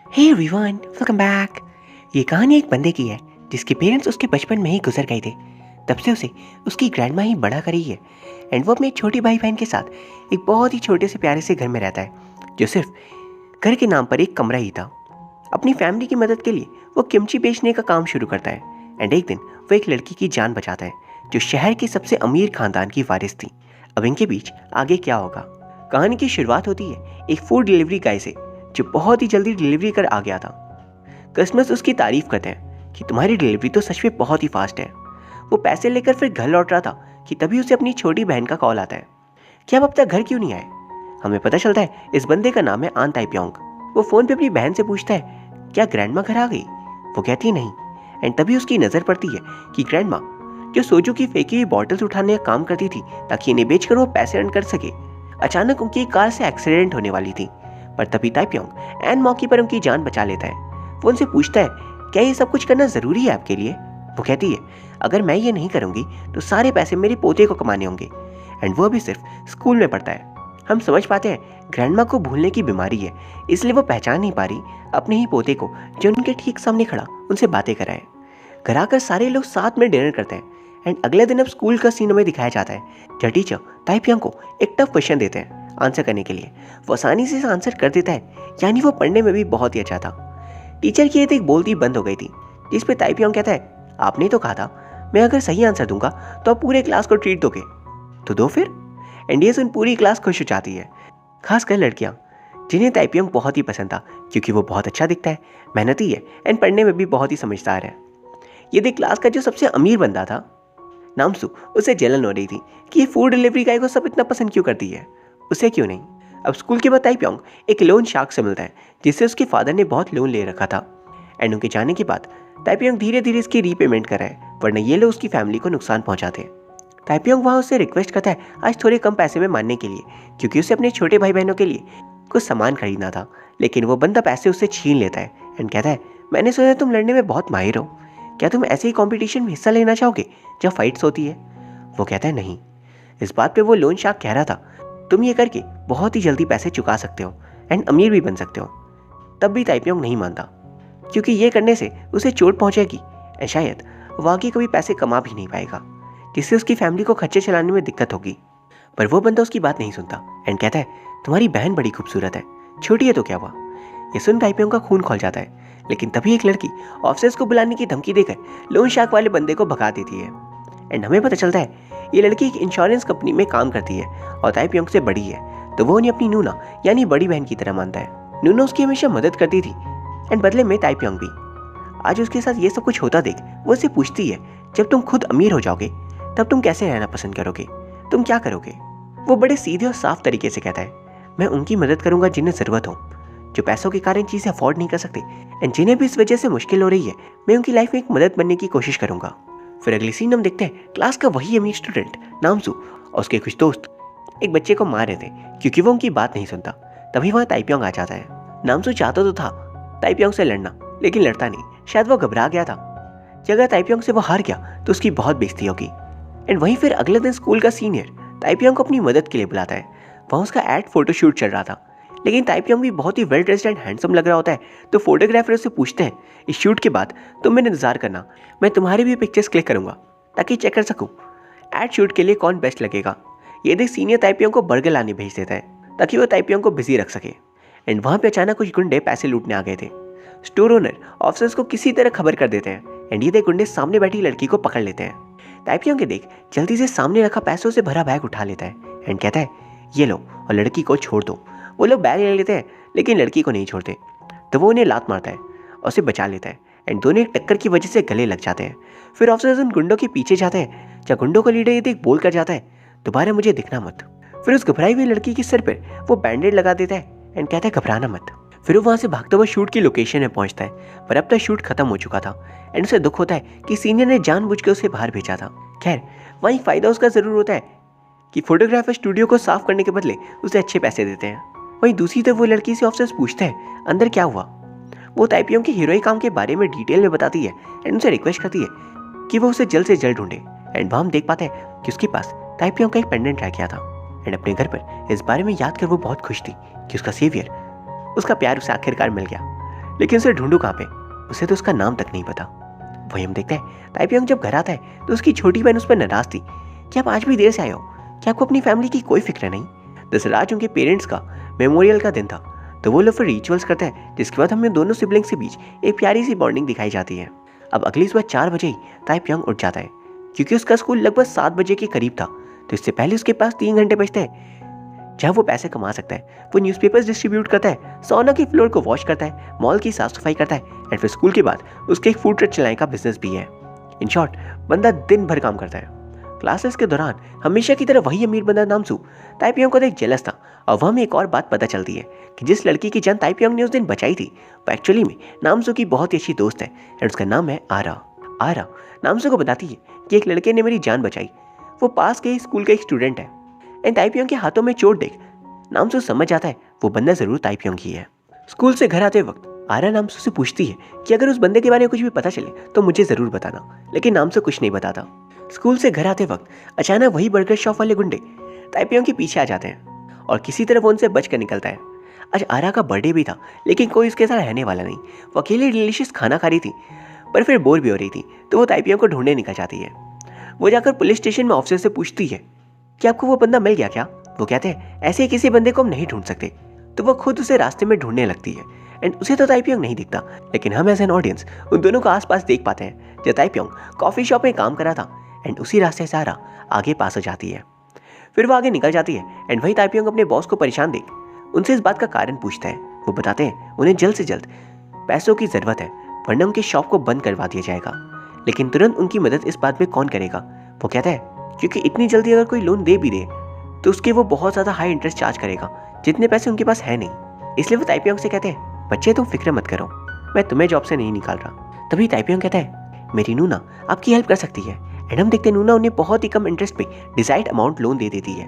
Hey everyone, welcome back. ये कहानी एक बंदे की है जिसके पेरेंट्स उसके बचपन में ही गुजर गए थे। तब से उसे उसकी ग्रैंडमा ही बड़ा करी है एंड वो अपने छोटे भाई बहन के साथ एक बहुत ही छोटे से प्यारे से घर में रहता है जो सिर्फ घर के नाम पर एक कमरा ही था। अपनी फैमिली की मदद के लिए वो किमची बेचने का काम शुरू करता है एंड एक दिन वो एक लड़की की जान बचाता है जो शहर के सबसे अमीर खानदान की वारिस थी। अब इनके बीच आगे क्या होगा? कहानी की शुरुआत होती है एक फूड डिलीवरी गाय से जो बहुत ही जल्दी डिलीवरी कर आ गया था। कस्टमर्स उसकी तारीफ करते हैं कि तुम्हारी डिलीवरी तो सच में बहुत ही फास्ट है। वो पैसे लेकर फिर घर लौट रहा था कि तभी उसे अपनी छोटी बहन का कॉल आता है कि आप अब तक घर क्यों नहीं आए। हमें पता चलता है इस बंदे का नाम है आन ताइप्योंग। वो फोन पे अपनी बहन से पूछता है क्या ग्रैंडमा घर आ गई। वो कहती है नहीं एंड तभी उसकी नजर पड़ती है कि ग्रैंडमा जो सोजू की फेंकी हुई बॉटल्स उठाने का काम करती थी ताकि इन्हें बेचकर वो पैसे अर्न कर सके, अचानक उनकी कार से एक्सीडेंट होने वाली थी। पर तभी ताइप्योंग एन मौके पर उनकी जान बचा लेता है। वो उनसे पूछता है क्या ये सब कुछ करना जरूरी है आपके लिए। वो कहती है अगर मैं ये नहीं करूंगी तो सारे पैसे मेरे पोते को कमाने होंगे एंड वो अभी सिर्फ स्कूल में पढ़ता है। हम समझ पाते हैं ग्रैंडमा को भूलने की बीमारी है, इसलिए वो पहचान नहीं पा रही अपने ही पोते को जो उनके ठीक सामने खड़ा उनसे बातें कराए। घर आकर सारे लोग साथ में डिनर करते हैं एंड अगले दिन अब स्कूल का सीन हमें दिखाया जाता है जहाँ टीचर ताइप्योंग को एक टफ क्वेश्चन देते हैं आंसर करने के लिए। वो आसानी से आंसर कर देता है, यानी वो पढ़ने में भी बहुत ही अच्छा था। टीचर की ये देख बोलती बंद हो गई थी, जिस पे ताइप्योंग कहता है आपने तो कहा था मैं अगर सही आंसर दूंगा तो आप पूरे क्लास को ट्रीट दोगे, तो दो फिर। एंड ये सुन पूरी क्लास खुश हो जाती है, खासकर लड़कियां जिन्हें ताइप्योंग बहुत ही पसंद था क्योंकि वो बहुत अच्छा दिखता है, मेहनती है एंड पढ़ने में भी बहुत ही समझदार है। ये देख क्लास का जो सबसे अमीर बंदा था नामसू, उसे जलन हो रही थी कि ये फूड डिलीवरी गाय को सब इतना पसंद क्यों करती है, उसे क्यों नहीं। अब स्कूल के बाद ताइप्योंग एक लोन शार्क से मिलता है जिससे उसके फादर ने बहुत लोन ले रखा था एंड उनके जाने के बाद ताइप्योंग धीरे धीरे इसकी रीपेमेंट कर रहा है, वरना ये लोग उसकी फैमिली को नुकसान पहुंचाते हैं। ताइप्योंग वहाँ उससे रिक्वेस्ट करता है आज थोड़े कम पैसे में मानने के लिए क्योंकि उसे अपने छोटे भाई बहनों के लिए कुछ सामान खरीदना था, लेकिन वो बंदा पैसे उससे छीन लेता है एंड कहता है मैंने सुना तुम लड़ने में बहुत माहिर हो, क्या तुम ऐसे ही कॉम्पिटिशन में हिस्सा लेना चाहोगे जब फाइट्स होती है। वो कहता है नहीं। इस बात पे वो लोन शार्क कह रहा था तुम ये करके बहुत ही जल्दी पैसे चुका सकते हो एंड अमीर भी बन सकते हो। तब भी ताइप्योंग नहीं मानता क्योंकि ये करने से उसे चोट पहुंचेगी एंड शायद वो आगे कभी पैसे कमा भी नहीं पाएगा, जिससे उसकी फैमिली को खर्चे चलाने में दिक्कत होगी। पर वो बंदा उसकी बात नहीं सुनता एंड कहता है तुम्हारी बहन बड़ी खूबसूरत है, छोटी है तो क्या हुआ। ये सुन ताइप्योंग का खून खौल जाता है, लेकिन तभी एक लड़की ऑफिसर्स को बुलाने की धमकी देकर लोन शार्क वाले बंदे को भगा देती है एंड हमें पता चलता है ये लड़की एक इंश्योरेंस कंपनी में काम करती है और ताइप्योंग से बड़ी है, तो वो उन्हें अपनी नूना यानी बड़ी बहन की तरह मानता है। नूना उसकी हमेशा मदद करती थी एंड बदले में ताइप्योंग भी। आज उसके साथ ये सब कुछ होता देख वो उससे पूछती है जब तुम खुद अमीर हो जाओगे तब तुम कैसे रहना पसंद करोगे, तुम क्या करोगे। वो बड़े सीधे और साफ तरीके से कहता है मैं उनकी मदद करूंगा जिन्हें जरूरत हो, जो पैसों के कारण चीजें अफोर्ड नहीं कर सकते एंड जिन्हें भी इस वजह से मुश्किल हो रही है मैं उनकी लाइफ में एक मदद बनने की कोशिश करूंगा। फिर अगली सीन हम देखते हैं क्लास का वही अमीर स्टूडेंट नामसू और उसके कुछ दोस्त एक बच्चे को मार रहे थे क्योंकि वो उनकी बात नहीं सुनता। तभी वहाँ ताइप्योंग आ जाता है। नामसू चाहता तो था ताइप्योंग से लड़ना, लेकिन लड़ता नहीं, शायद वो घबरा गया था कि अगर ताइप्योंग से वो हार गया तो उसकी बहुत बेइज्जती होगी। एंड वहीं फिर अगले दिन स्कूल का सीनियर ताइप्योंग को अपनी मदद के लिए बुलाता है। वहाँ उसका एड फोटोशूट चल रहा था, लेकिन ताइप्योंग भी बहुत ही वेल ड्रेस्ड एंड हैंडसम लग रहा होता है, तो फोटोग्राफर उससे पूछते हैं इस शूट के बाद तुम मेरा इंतजार करना, मैं तुम्हारी भी पिक्चर्स क्लिक करूंगा ताकि चेक कर सकूं एड शूट के लिए कौन बेस्ट लगेगा। ये देख सीनियर ताइप्योंग को बर्गर लाने भेज देता है ताकि वो ताइप्योंग को बिजी रख सके। एंड वहाँ पे अचानक कुछ गुंडे पैसे लूटने आ गए थे। स्टोर ओनर ऑफिसर्स को किसी तरह खबर कर देते हैं एंड ये देख गुंडे सामने बैठी लड़की को पकड़ लेते हैं। ताइप्योंग के देख जल्दी से सामने रखा पैसों से भरा बैग उठा लेता है एंड कहता है ये लो और लड़की को छोड़ दो। वो लोग बैग ले लेते हैं लेकिन लड़की को नहीं छोड़ते, तो वो उन्हें लात मारता है और उसे बचा लेता है एंड दोनों एक टक्कर की वजह से गले लग जाते हैं। फिर ऑफिसर्स उन गुंडों के पीछे जाते हैं जहाँ गुंडों का लीडर ये देख बोल कर जाता है दोबारा मुझे दिखना मत। फिर उस घबराई हुई लड़की के सिर पर वो बैंडेड लगा देता है एंड कहता है घबराना मत। फिर वो वहाँ से भागते हुए शूट की लोकेशन में पहुँचता है, पर अब तक शूट खत्म हो चुका था एंड उसे दुख होता है कि सीनियर ने जानबूझकर उसे बाहर भेजा था। खैर वहाँ एक फ़ायदा उसका ज़रूर होता है कि फोटोग्राफर स्टूडियो को साफ करने के बदले उसे अच्छे पैसे देते हैं। वहीं दूसरी तरफ वो लड़की से ऑफिसर्स पूछते हैं अंदर क्या हुआ। वो ताइप्योंग के हीरोइक काम के बारे में डिटेल में बताती है एंड उनसे रिक्वेस्ट करती है कि वो उसे जल्द से जल्द ढूंढे। एंड वहाँ हम देख पाते हैं कि उसके पास ताइप्योंग का एक पेंडेंट रह गया था एंड अपने घर पर इस बारे में याद कर वो बहुत खुश थी कि उसका सेवियर, उसका प्यार उसे आखिरकार मिल गया। लेकिन उसे ढूंढूं कहाँ पे, उसे तो उसका नाम तक नहीं पता। वही हम देखते हैं ताइपियोंग जब घर आता है तो उसकी छोटी बहन उस पर नाराज थी कि आप आज भी देर से आए हो, क्या आपको अपनी फैमिली की कोई फिक्र नहीं। दरअसल आज उनके पेरेंट्स का मेमोरियल का दिन था, तो वो लोग फिर रिचुअल्स करते हैं, जिसके बाद हमें दोनों सिबलिंग्स के बीच एक प्यारी सी बॉन्डिंग दिखाई जाती है। अब अगली सुबह 4 बजे ही ताइपियोंग उठ जाता है, क्योंकि उसका स्कूल लगभग 7 बजे के करीब था, तो इससे पहले उसके पास 3 घंटे बचते हैं जहाँ वो पैसे कमा सकता है। वो न्यूज़पेपर्स डिस्ट्रीब्यूट करता है, सौना की फ्लोर को वॉश करता है, मॉल की साफ सफाई करता है, एंड फिर स्कूल के बाद उसके एक फूड ट्रक चलाने का बिजनेस भी है। इन शॉर्ट, बंदा दिन भर काम करता है। क्लासेस के दौरान हमेशा की तरह वही अमीर बंदा नामसू ताइपियोंग को देख जेलस था, और वह हमें एक और बात पता चलती है कि जिस लड़की की जान ताइपियोंग ने उस दिन बचाई थी वो एक्चुअली में नामसू की बहुत ही अच्छी दोस्त है, एंड उसका नाम है आरा। आरा नामसू को बताती है कि एक लड़के ने मेरी जान बचाई, वो पास के स्कूल का एक स्टूडेंट है। एंड ताइपियोंग के हाथों में चोट देख नामसू समझ जाता है वो बंदा जरूर ताइपियोंग ही है। स्कूल से घर आते वक्त आरा नामसू से पूछती है कि अगर उस बंदे के बारे में कुछ भी पता चले तो मुझे जरूर बताना, लेकिन नामसू कुछ नहीं बताता। स्कूल से घर आते वक्त अचानक वही बर्गर शॉप वाले गुंडे ताइपियोंग के पीछे आ जाते हैं और किसी तरह वो उनसे बच कर निकलता है। आज आरा का बर्थडे भी था, लेकिन कोई उसके साथ रहने वाला नहीं। वो अकेले डिलीशियस खाना खा रही थी, पर फिर बोर भी हो रही थी, तो वो ताइपियोंग को ढूंढने निकल जाती है। वो जाकर पुलिस स्टेशन में ऑफिसर से पूछती है कि आपको वो बंदा मिल गया क्या। वो कहते हैं ऐसे ही किसी बंदे को हम नहीं ढूंढ सकते, तो वो खुद उसे रास्ते में ढूंढने लगती है। एंड उसे तो ताइपियोंग नहीं दिखता, लेकिन हम एज एन ऑडियंस उन दोनों को आसपास देख पाते हैं। जब ताइपियोंग कॉफी शॉप में काम कर रहा था, एंड उसी रास्ते से आरा आगे पास हो जाती है। फिर वो आगे निकल जाती है, एंड वही ताइपियोंग अपने बॉस को परेशान देख उनसे इस बात का कारण पूछता है। वो बताते हैं उन्हें जल्द से जल्द पैसों की जरूरत है, वरना उनकी शॉप को बंद करवा दिया जाएगा। लेकिन तुरंत उनकी मदद इस बात में कौन करेगा। वो कहता है क्योंकि इतनी जल्दी अगर कोई लोन दे भी दे तो उसके वो बहुत ज़्यादा हाई इंटरेस्ट चार्ज करेगा, जितने पैसे उनके पास है नहीं। इसलिए वो ताइपियोंग से कहते हैं बच्चे तुम फिक्र मत करो, मैं तुम्हें जॉब से नहीं निकाल रहा। तभी ताइपियोंग कहता है मेरी नूना आपकी हेल्प कर सकती है। एंड हम देखते हैं नूना उन्हें बहुत ही कम इंटरेस्ट पे डिसाइड अमाउंट लोन दे देती है,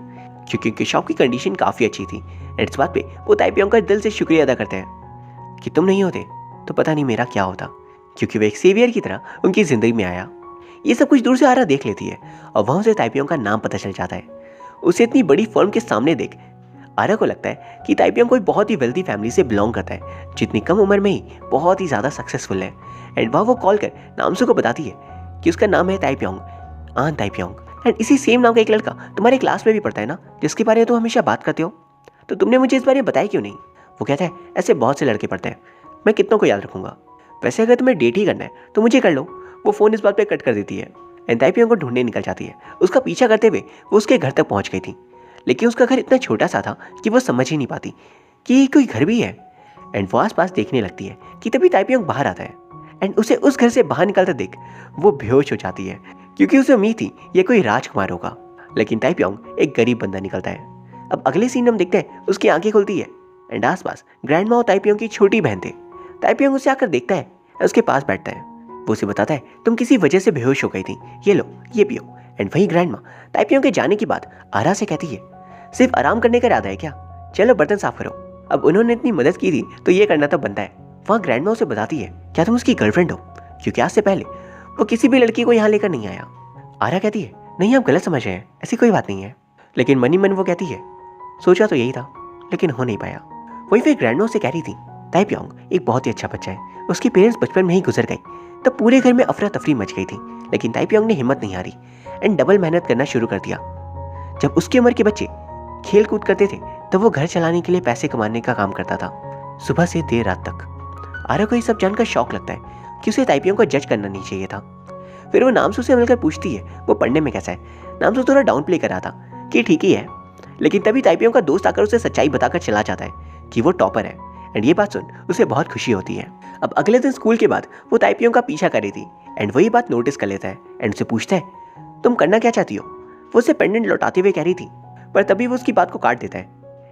क्योंकि उनकी शॉप की कंडीशन काफ़ी अच्छी थी। एंड इस बात पे वो ताइपियोंग का दिल से शुक्रिया अदा करते हैं कि तुम नहीं होते तो पता नहीं मेरा क्या होता, क्योंकि वो एक सेवियर की तरह उनकी ज़िंदगी में आया। ये सब कुछ दूर से आरा देख लेती है, और वहाँ से ताइपियोंग का नाम पता चल जाता है। उसे इतनी बड़ी फर्म के सामने देख आरा को लगता है कि ताइपियोंग कोई बहुत ही वेल्दी फैमिली से बिलोंग करता है, जितनी कम उम्र में ही बहुत ही ज़्यादा सक्सेसफुल है। एंड वह वो कॉल कर नामसू को बताती है कि उसका नाम है ताइपियोंग, आन ताइपियोंग। एंड इसी सेम नाम का एक लड़का तुम्हारे क्लास में भी पढ़ता है ना, जिसके बारे में तुम हमेशा बात करते हो, तो तुमने मुझे इस बारे में बताया क्यों नहीं। वो कहता है ऐसे बहुत से लड़के पढ़ते हैं, मैं कितनों को याद रखूंगा। वैसे अगर तुम्हें डेट ही करना है तो मुझे कर लो। वो फ़ोन इस बात पर कट कर देती है, एंड ताइपियोंग को ढूंढने निकल जाती है। उसका पीछा करते हुए वो उसके घर तक पहुंच गई थी, लेकिन उसका घर इतना छोटा सा था कि वो समझ ही नहीं पाती कि ये कोई घर भी है। एंड वो आसपास देखने लगती है कि तभी ताइपियोंग बाहर आता है, एंड उसे उस घर से बाहर निकलता देख वो बेहोश हो जाती है, क्योंकि उसे उम्मीद थी ये कोई राजकुमार होगा, लेकिन ताइपियोंग एक गरीब बंदा निकलता है। अब अगले सीन हम देखते हैं उसकी आंखें खुलती है, एंड आसपास ग्रैंड माँ और ताइपियोंग की छोटी बहन थे। ताइपियोंग उसे आकर देखता है, उसके पास बैठता है। वो उसे बताता है तुम किसी वजह से बेहोश हो गई थी, ये लो ये पियो। एंड वही ग्रैंड माँ ताइपियोंग के जाने के बाद आरा से कहती है सिर्फ आराम करने का इरादा है क्या, चलो बर्तन साफ करो। अब उन्होंने इतनी मदद की थी तो ये करना तो बनता है। वहाँ ग्रैंड माँ उसे बताती है क्या तुम उसकी गर्लफ्रेंड हो, क्योंकि आज से पहले वो किसी भी लड़की को यहाँ लेकर नहीं आया। आरा कहती है नहीं आप गलत समझ रहे हैं, ऐसी कोई बात नहीं है। लेकिन मनी मन वो कहती है सोचा तो यही था, लेकिन हो नहीं पाया। वही फिर ग्रैंड माँ से कह रही थी ताइपियोंग एक बहुत ही अच्छा बच्चा है, उसके पेरेंट्स बचपन में ही गुजर गए, तब पूरे घर में अफरा तफरी मच गई थी। लेकिन ताइपियोंग ने हिम्मत नहीं हारी एंड डबल मेहनत करना शुरू कर दिया। जब उसकी उम्र के बच्चे खेल कूद करते थे तब वो घर चलाने के लिए पैसे कमाने का काम करता था, सुबह से देर रात तक। आरा को ये सब जानकर शौक लगता है कि उसे ताइपियोंग को जज करना नहीं चाहिए था। फिर वो नामसू से मिलकर पूछती है वो पढ़ने में कैसा है। नामसू थोड़ा डाउन प्ले कर रहा था कि ठीक ही है, लेकिन तभी ताइपियोंग का दोस्त आकर उसे सच्चाई बताकर चला जाता है कि वो टॉपर है। एंड ये बात सुन उसे बहुत खुशी होती है। अब अगले दिन स्कूल के बाद वो ताइपियोंग का पीछा कर रही थी, एंड वही बात नोटिस कर लेता है एंड उसे पूछता है तुम करना क्या चाहती हो। वो उसे पेंडेंट लौटाते हुए कह रही थी, पर तभी वो उसकी बात को काट देता है।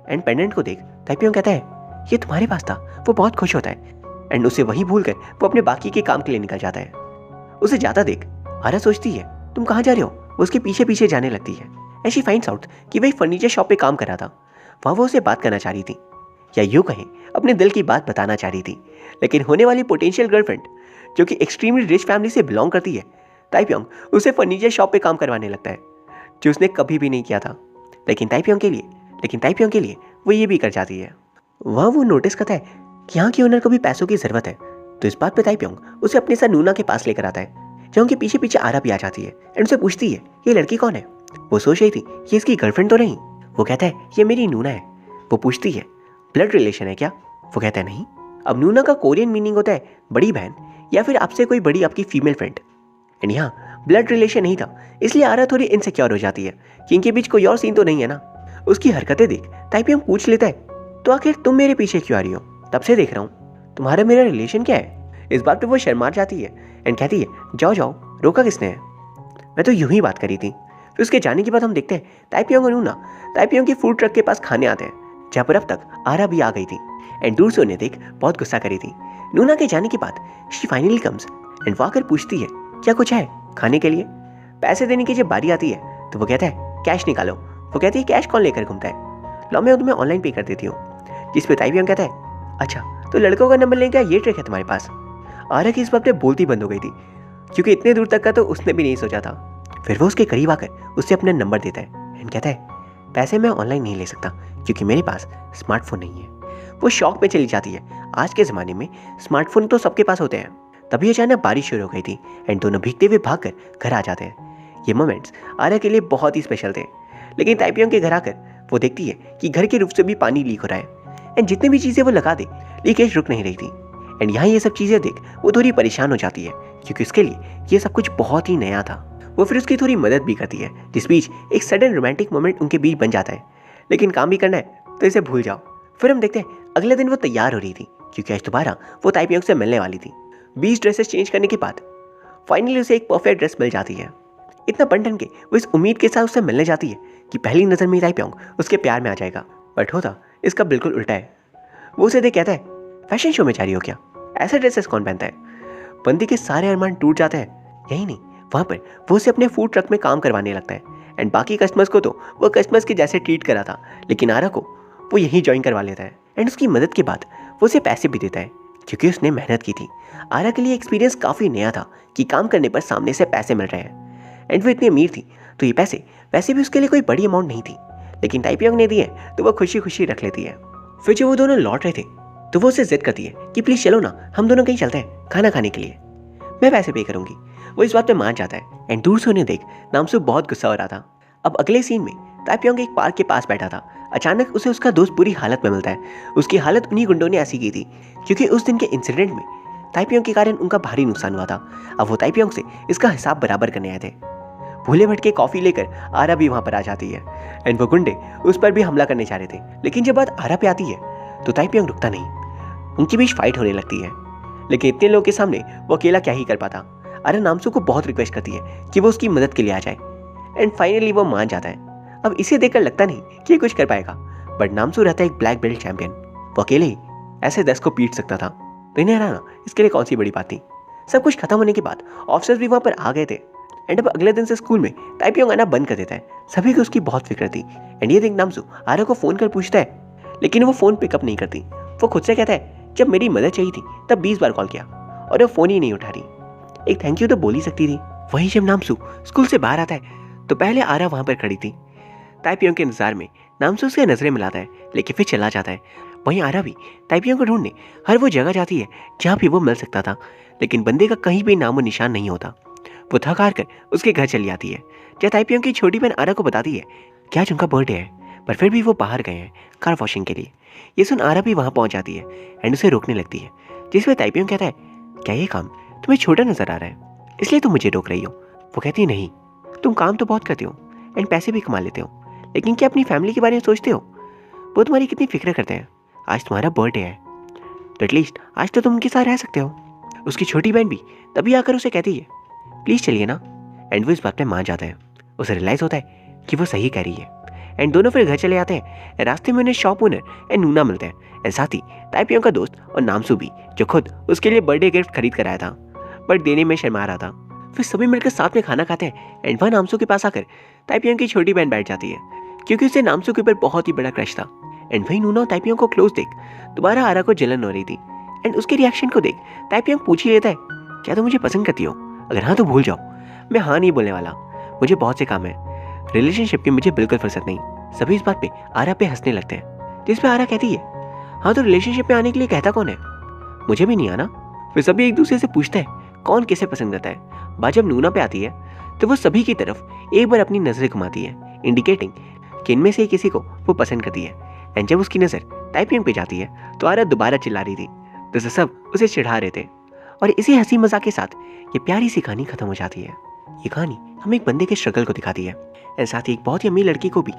एंड पेंडेंट को देख ताइपियोंग कहता है ये तुम्हारे पास था। वो बहुत खुश होता है, एंड उसे वही भूल कर वो अपने बाकी के काम के लिए निकल जाता है। उसे जाता देख आरा सोचती है तुम कहाँ जा रहे हो। वो उसके पीछे पीछे जाने लगती है, एंड शी फाइंड्स आउट कि वही फर्नीचर शॉप पे काम कर रहा था। वहाँ वो उसे बात करना चाह रही थी, या यूँ कहें अपने दिल की बात बताना चाह रही थी। लेकिन होने वाली पोटेंशियल गर्लफ्रेंड जो कि एक्सट्रीमली रिच फैमिली से बिलोंग करती है, ताइपियोंग उसे फर्नीचर शॉप पे काम करवाने लगता है, जो उसने कभी भी नहीं किया था। लेकिन ताइपियोंग के लिए वो ये भी कर जाती है। वहाँ वो नोटिस करता है कि यहाँ के ओनर को भी पैसों की ज़रूरत है। तो इस बात पे ताइपियोंग उसे अपने साथ नूना के पास लेकर आता है, जहाँ उनके पीछे पीछे आरा भी आ जाती है एंड उसे पूछती है ये लड़की कौन है। वो सोच रही थी ये इसकी गर्लफ्रेंड तो नहीं। वो कहता है ये मेरी नूना है। वो पूछती है ब्लड रिलेशन है क्या। वो कहता है नहीं। अब नूना का कोरियन मीनिंग होता है बड़ी बहन या फिर आपसे कोई बड़ी आपकी फीमेल फ्रेंड। एंड यहाँ ब्लड रिलेशन नहीं था, इसलिए आरा थोड़ी इनसिक्योर हो जाती है कि इनके बीच कोई और सीन तो नहीं है ना। उसकी हरकतें देख ताइपियोंग पूछ लेता है तो आखिर तुम मेरे पीछे क्यों आ रही हो, तब से देख रहा हूँ, तुम्हारा मेरा रिलेशन क्या है। इस बात पे वो शर्मा जाती है एंड कहती है जाओ जाओ, रोका किसने है, मैं तो यूं ही बात करी थी। फिर उसके जाने के बाद हम देखते हैं ताइपियोंग और नूना ताइपियोंग की फूड ट्रक के पास खाने आते हैं, जहाँ पर अब तक आरा भी आ गई थी एंड दूर से उन्हें देख बहुत गुस्सा करी थी। नूना के जाने के बाद शी फाइनली कम्स एंड वो आकर पूछती है क्या कुछ है खाने के लिए। पैसे देने की जब बारी आती है तो वो कहता है कैश निकालो। वो कहती है कैश कौन लेकर घूमता है, लो मैं तुम्हें ऑनलाइन पे कर देती हूँ। जिस पे ताइपियोंग कहता है अच्छा तो लड़कों का नंबर लेने का ये ट्रिक है तुम्हारे पास। आरा की इस बात पे बोलती बंद हो गई थी, क्योंकि इतने दूर तक का तो उसने भी नहीं सोचा था। फिर वो उसके करीब आकर उससे अपना नंबर देता है एंड कहता है पैसे मैं ऑनलाइन नहीं ले सकता क्योंकि मेरे पास स्मार्टफोन नहीं है। वो शॉक में चली जाती है, आज के ज़माने में स्मार्टफोन तो सबके पास होते हैं। तभी अचानक बारिश शुरू हो गई थी एंड दोनों भीगते हुए भागकर घर आ जाते हैं। ये मोमेंट्स आरा के लिए बहुत ही स्पेशल थे। लेकिन ताइपियोंग के घर आकर वो देखती है कि घर के रूफ से भी पानी लीक हो रहा है एंड जितनी भी चीज़ें वो लगा दे लीकेज रुक नहीं रही थी। एंड यहाँ ये सब चीज़ें देख वो थोड़ी परेशान हो जाती है, क्योंकि उसके लिए ये सब कुछ बहुत ही नया था। वो फिर उसकी थोड़ी मदद भी करती है, जिस बीच एक सडन रोमांटिक मोमेंट उनके बीच बन जाता है। लेकिन काम भी करना है तो इसे भूल जाओ। फिर हम देखते हैं अगले दिन वो तैयार हो रही थी, क्योंकि आज दोबारा वो ताइपियोंग से मिलने वाली थी। 20 ड्रेसेस चेंज करने के बाद फाइनली उसे एक परफेक्ट ड्रेस मिल जाती है। इतना बन के वो इस उम्मीद के साथ उससे मिलने जाती है कि पहली नज़र में ताइपियोंग उसके प्यार में आ जाएगा, बट होता इसका बिल्कुल उल्टा है। वो उसे देख कहता है फैशन शो में जा रही हो क्या, ऐसे ड्रेसेस कौन पहनता है। बंदी के सारे अरमान टूट जाते हैं। यही नहीं, वहाँ पर वो उसे अपने फूड ट्रक में काम करवाने लगता है एंड बाकी कस्टमर्स को तो वो कस्टमर्स के जैसे ट्रीट करा था, लेकिन आरा को वो यहीं ज्वाइन करवा लेता है एंड उसकी मदद के बाद वो उसे पैसे भी देता है, क्योंकि उसने मेहनत की थी। आरा के लिए एक्सपीरियंस काफ़ी नया था कि काम करने पर सामने से पैसे मिल रहे हैं एंड वो इतनी अमीर थी तो ये पैसे वैसे भी उसके लिए कोई बड़ी अमाउंट नहीं थी, लेकिन ताइपियोंग ने दिए तो वो खुशी खुशी रख लेती है। फिर जब वो दोनों लौट रहे थे तो वो उसे जिद करती है कि प्लीज़ चलो ना, हम दोनों कहीं चलते हैं खाना खाने के लिए, मैं पैसे पे करूंगी। वो इस बात पे मान जाता है एंड दूर से उन्हें देख नामसू बहुत गुस्सा हो रहा था। अब अगले सीन में ताइपियोंग एक पार्क के पास बैठा था। अचानक उसे उसका दोस्त बुरी हालत में मिलता है। उसकी हालत उन्हीं गुंडों ने ऐसी की थी क्योंकि उस दिन के इंसिडेंट में ताइपियोंग के कारण उनका भारी नुकसान हुआ था। अब वो ताइपियोंग से इसका हिसाब बराबर करने आए थे। भूले भटके कॉफ़ी लेकर आरा भी वहाँ पर आ जाती है एंड वो गुंडे उस पर भी हमला करने जा रहे थे, लेकिन जब बात आरा पे आती है तो ताइपियोंग रुकता नहीं। उनके बीच फाइट होने लगती है, लेकिन इतने लोगों के सामने वो अकेला क्या ही कर पाता। आरा नामसू को बहुत रिक्वेस्ट करती है कि वो उसकी मदद के लिए आ जाए एंड फाइनली वो मान जाता है। अब इसे देखकर लगता नहीं कि ये कुछ कर पाएगा, बट नामसू रहता है एक ब्लैक बेल्ट चैंपियन। वो अकेले ही ऐसे 10 को पीट सकता था, तो इन्हें हराना इसके लिए कौन सी बड़ी बात थी। सब कुछ खत्म होने के बाद ऑफिसर्स भी वहाँ पर आ गए थे एंड अब अगले दिन से स्कूल में ताइपियोंग आना बंद कर देता है। सभी को उसकी बहुत फिक्र थी एंड ये देख नामसू आरा को फ़ोन कर पूछता है, लेकिन वो फ़ोन पिकअप नहीं करती। वो खुद से कहता है जब मेरी मदद चाहिए थी तब 20 बार कॉल किया और वो फ़ोन ही नहीं उठा रही, एक थैंक यू तो बोल ही सकती थी। वहीं जब नामसू स्कूल से बाहर आता है तो पहले आरा वहाँ पर खड़ी थी। ताइपियोंग के इंतजार में नामसू उससे नजरें मिलाता है, लेकिन फिर चला जाता है। वहीं आरा भी ताइपियोंग को ढूंढने हर वो जगह जाती है जहाँ भी वो मिल सकता था, लेकिन बंदे का कहीं भी नामो निशान नहीं होता। वो थक हार कर उसके घर चली आती है, जहाँ ताइपियोंग की छोटी बहन आरा को बताती है कि आज उनका बर्थडे है, पर फिर भी वो बाहर गए हैं कार वॉशिंग के लिए। ये सुन आरा भी वहाँ पहुँच जाती है एंड उसे रोकने लगती है, जिसमें ताइपियोंग कहता है क्या ये काम तुम्हें छोटा नजर आ रहा है इसलिए तुम मुझे रोक रही हो। वो कहती है नहीं, तुम काम तो बहुत करते हो एंड पैसे भी कमा लेते हो, लेकिन क्या अपनी फैमिली के बारे में सोचते हो। वो तुम्हारी कितनी फिक्र करते हैं। आज तुम्हारा बर्थडे है तो एटलीस्ट आज तो तुम उनके साथ रह सकते हो। उसकी छोटी बहन भी तभी आकर उसे कहती है प्लीज़ चलिए ना, एंड वो इस बात पे मान जाता है। उसे रियलाइज़ होता है कि वो सही कह रही है एंड दोनों फिर घर चले आते हैं। रास्ते में उन्हें शॉप ओनर एंड नूना मिलते हैं एंड साथ ही ताइपियोंग का दोस्त और नामसू भी, जो खुद उसके लिए बर्थडे गिफ्ट खरीद कर आया था बट देने में शर्मा रहा था। फिर सभी मिलकर साथ में खाना खाते हैं एंड वह नामसू के पास आकर ताइपियोंग की छोटी बहन बैठ जाती है, क्योंकि उसे नामसू के ऊपर बहुत ही बड़ा क्रश था। एंड वही नूना और ताइपियोंग को क्लोज देख दोबारा आरा को जलन हो रही थी एंड उसके रिएक्शन को देख ताइपियोंग पूछ ही लेता है क्या तुम मुझे पसंद करती हो, अगर हाँ तो भूल जाओ, मैं हाँ नहीं बोलने वाला, मुझे बहुत से काम है, रिलेशनशिप की मुझे बिल्कुल फुर्सत नहीं। सभी इस बात पे आरा पे हंसने लगते हैं, जिस पे आरा कहती है हाँ तो रिलेशनशिप में आने के लिए कहता कौन है? मुझे भी नहीं आना। फिर सभी एक दूसरे से पूछते हैं कौन किसे पसंद करता है। बात जब नूना पे आती है तो वो सभी की तरफ एक बार अपनी नजरें घुमाती है, इंडिकेटिंग कि इनमें से किसी को वो पसंद करती है। एंड जब उसकी नजर टाइपिंग पे जाती है तो आरा दोबारा चिल्ला रही थी, तो सब उसे चिढ़ा रहे थे। और इसी हंसी मजाक के साथ ये प्यारी सी कहानी खत्म हो जाती है। ये कहानी हमें एक बंदे के स्ट्रगल को दिखाती है, एंड साथ ही एक बहुत ही अमीर लड़की को भी,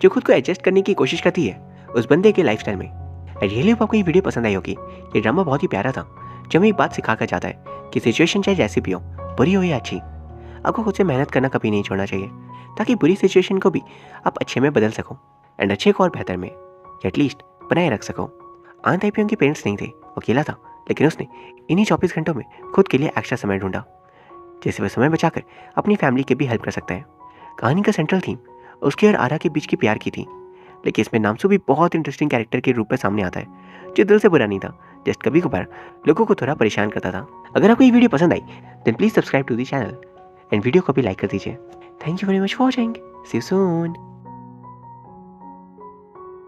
जो खुद को एडजस्ट करने की कोशिश करती है उस बंदे के लाइफस्टाइल में। आई रियली होप आपको ये वीडियो पसंद आई होगी। ये ड्रामा बहुत ही प्यारा था, जो हमें एक बात सिखा कर जाता है कि सिचुएशन चाहे जैसी भी हो, बुरी हो या अच्छी, आपको खुद से मेहनत करना कभी नहीं छोड़ना चाहिए, ताकि बुरी सिचुएशन को भी आप अच्छे में बदल सको, एंड अच्छे को और बेहतर में एटलीस्ट बनाए रख सको। आन ताइपियों के पेरेंट्स नहीं थे, वो अकेला था, लेकिन उसने इन्हीं 24 घंटों में खुद के लिए एक्स्ट्रा समय ढूंढा, जिससे वह समय बचाकर अपनी फैमिली की भी हेल्प कर सकता है। कहानी का सेंट्रल थीम उसके और आरा के बीच की प्यार की थी, लेकिन इसमें नामसू भी बहुत इंटरेस्टिंग कैरेक्टर के रूप में सामने आता है, जो दिल से बुरा नहीं था, जस्ट कभी कभार लोगों को थोड़ा परेशान करता था। अगर आपको ये वीडियो पसंद आई then please subscribe to the channel and video को भी लाइक कर दीजिए। Thank you very much for watching. See you soon.